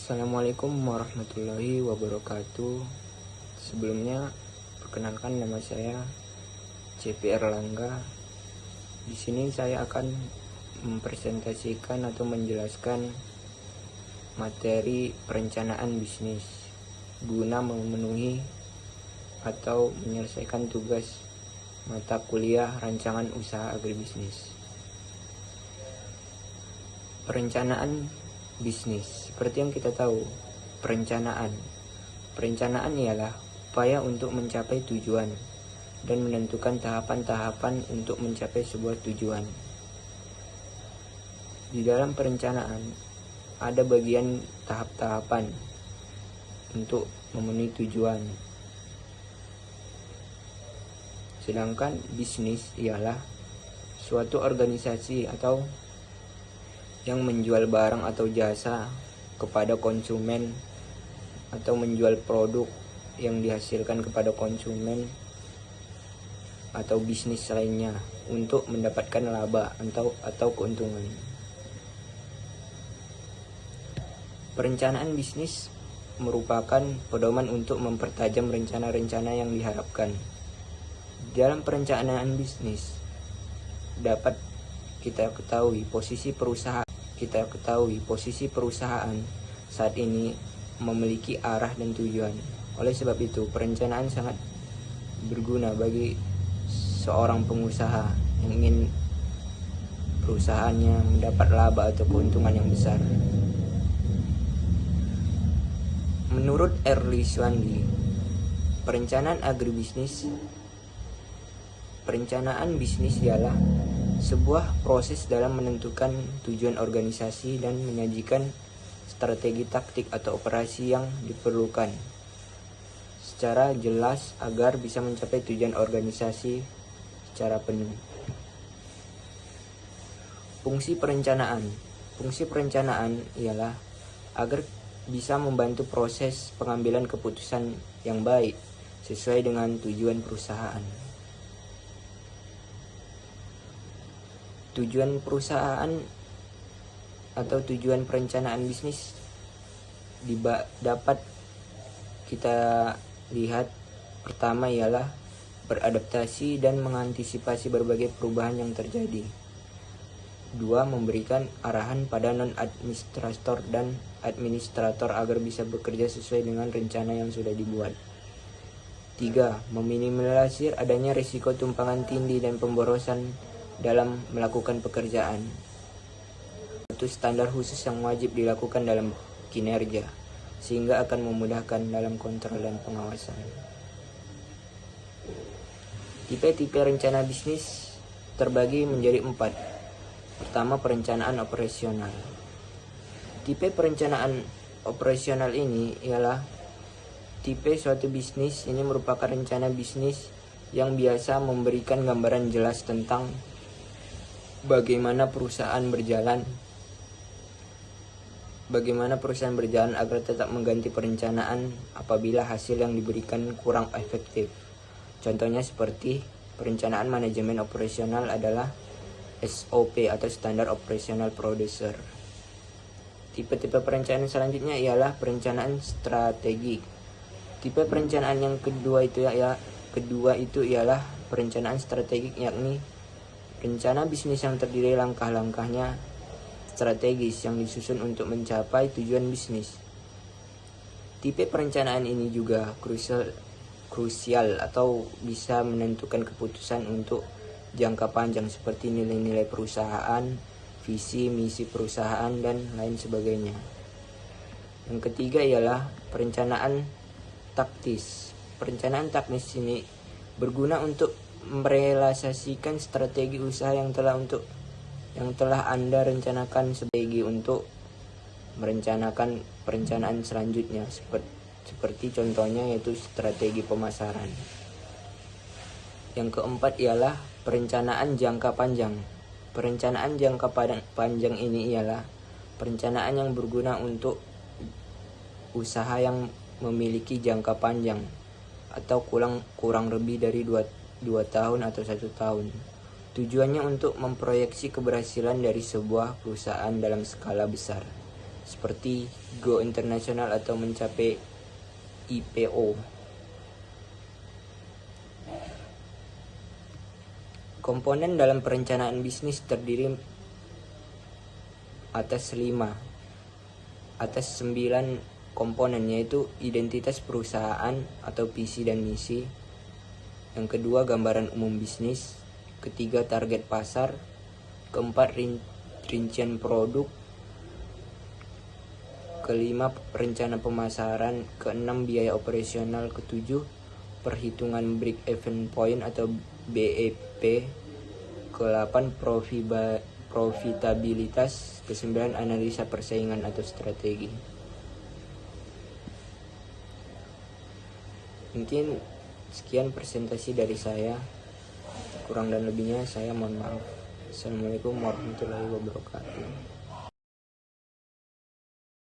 Assalamualaikum warahmatullahi wabarakatuh. Sebelumnya, perkenalkan nama saya CP Erlangga. Di sini saya akan mempresentasikan atau menjelaskan materi perencanaan bisnis guna memenuhi atau menyelesaikan tugas mata kuliah rancangan usaha agribisnis. Perencanaan bisnis, seperti yang kita tahu, perencanaan ialah upaya untuk mencapai tujuan dan menentukan tahapan-tahapan untuk mencapai sebuah tujuan. Di dalam perencanaan ada bagian tahap-tahapan untuk memenuhi tujuan. Sedangkan bisnis ialah suatu organisasi atau yang menjual barang atau jasa kepada konsumen atau menjual produk yang dihasilkan kepada konsumen atau bisnis lainnya untuk mendapatkan laba atau keuntungan. Perencanaan bisnis merupakan pedoman untuk mempertajam rencana-rencana yang diharapkan. Dalam perencanaan bisnis dapat kita ketahui posisi perusahaan saat ini memiliki arah dan tujuan. Oleh sebab itu, perencanaan sangat berguna bagi seorang pengusaha yang ingin perusahaannya mendapat laba atau keuntungan yang besar. Menurut Early Swandi, perencanaan bisnis ialah sebuah proses dalam menentukan tujuan organisasi dan menyajikan strategi taktik atau operasi yang diperlukan secara jelas agar bisa mencapai tujuan organisasi secara penuh. Fungsi perencanaan ialah agar bisa membantu proses pengambilan keputusan yang baik sesuai dengan tujuan perusahaan. Tujuan perusahaan atau tujuan perencanaan bisnis dapat kita lihat. Pertama ialah beradaptasi dan mengantisipasi berbagai perubahan yang terjadi. 2. Memberikan arahan pada non-administrator dan administrator agar bisa bekerja sesuai dengan rencana yang sudah dibuat. 3. Meminimalisir adanya risiko tumpangan tindih dan pemborosan dalam melakukan pekerjaan. Suatu standar khusus yang wajib dilakukan dalam kinerja, sehingga akan memudahkan dalam kontrol dan pengawasan. Tipe-tipe rencana bisnis terbagi menjadi 4. Pertama, perencanaan operasional. Tipe perencanaan operasional ini ialah tipe suatu bisnis. Ini merupakan rencana bisnis yang biasa memberikan gambaran jelas tentang bagaimana perusahaan berjalan agar tetap mengganti perencanaan apabila hasil yang diberikan kurang efektif. Contohnya seperti perencanaan manajemen operasional adalah SOP atau Standard Operational Procedure. Tipe-tipe perencanaan selanjutnya ialah perencanaan strategi. Tipe perencanaan yang kedua itu ialah perencanaan strategik, yakni rencana bisnis yang terdiri langkah-langkahnya strategis yang disusun untuk mencapai tujuan bisnis. Tipe perencanaan ini juga krusial atau bisa menentukan keputusan untuk jangka panjang seperti nilai-nilai perusahaan, visi, misi perusahaan, dan lain sebagainya. Yang ketiga ialah perencanaan taktis. Perencanaan taktis ini berguna untuk merealisasikan strategi usaha yang telah Anda rencanakan untuk merencanakan perencanaan selanjutnya, seperti contohnya yaitu strategi pemasaran. Yang keempat ialah perencanaan jangka panjang. Perencanaan jangka panjang ini ialah perencanaan yang berguna untuk usaha yang memiliki jangka panjang atau kurang lebih dari 2 tahun atau 1 tahun. Tujuannya untuk memproyeksi keberhasilan dari sebuah perusahaan dalam skala besar, seperti go internasional atau mencapai IPO. Komponen dalam perencanaan bisnis terdiri atas 9 komponen, yaitu identitas perusahaan atau visi dan misi. Yang kedua, gambaran umum bisnis. Ketiga, target pasar. Keempat, rincian produk. Kelima, rencana pemasaran. Keenam, biaya operasional. Ketujuh, perhitungan break even point atau BEP. Ke-8, profitabilitas. Ke-9, analisa persaingan atau strategi. Mungkin sekian presentasi dari saya. Kurang dan lebihnya saya mohon maaf. Assalamualaikum warahmatullahi wabarakatuh.